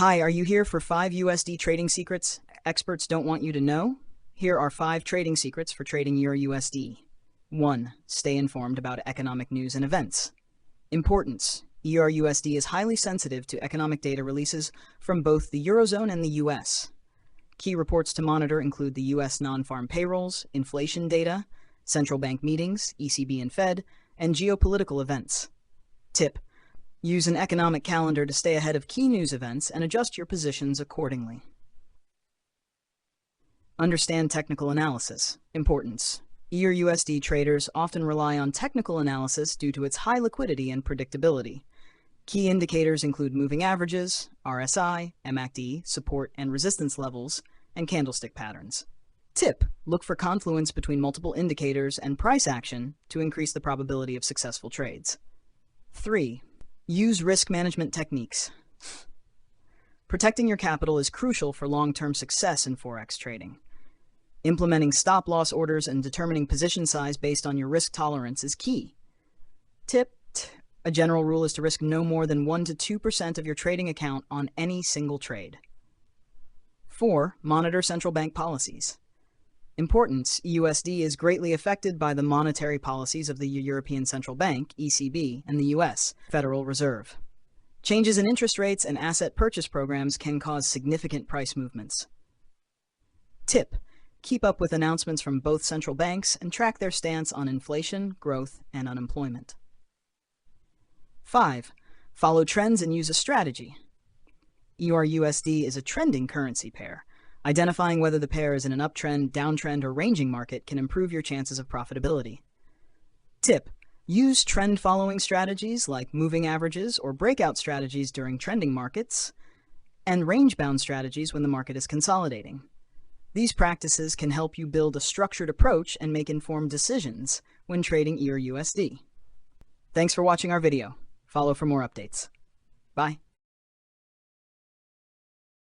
Hi, are you here for 5 USD trading secrets experts don't want you to know? Here are 5 trading secrets for trading EURUSD. 1. Stay informed about economic news and events. Importance. EURUSD is highly sensitive to economic data releases from both the Eurozone and the US. Key reports to monitor include the US non-farm payrolls, inflation data, central bank meetings, ECB and Fed, and geopolitical events. Tip. Use an economic calendar to stay ahead of key news events and adjust your positions accordingly. Understand technical analysis. Importance. EURUSD traders often rely on technical analysis due to its high liquidity and predictability. Key indicators include moving averages, RSI, MACD, support and resistance levels, and candlestick patterns. Tip. Look for confluence between multiple indicators and price action to increase the probability of successful trades. 3. Use risk management techniques. Protecting your capital is crucial for long-term success in Forex trading. Implementing stop-loss orders and determining position size based on your risk tolerance is key. Tip. A general rule is to risk no more than 1 to 2% of your trading account on any single trade. 4. Monitor central bank policies. Importance. EUSD is greatly affected by the monetary policies of the European Central Bank, ECB, and the US Federal Reserve. Changes in interest rates and asset purchase programs can cause significant price movements. Tip. Keep up with announcements from both central banks and track their stance on inflation, growth, and unemployment. 5. Follow trends and use a strategy. EURUSD is a trending currency pair. Identifying whether the pair is in an uptrend, downtrend, or ranging market can improve your chances of profitability. Tip. Use trend-following strategies like moving averages or breakout strategies during trending markets, and range-bound strategies when the market is consolidating. These practices can help you build a structured approach and make informed decisions when trading EURUSD. Thanks for watching our video. Follow for more updates. Bye.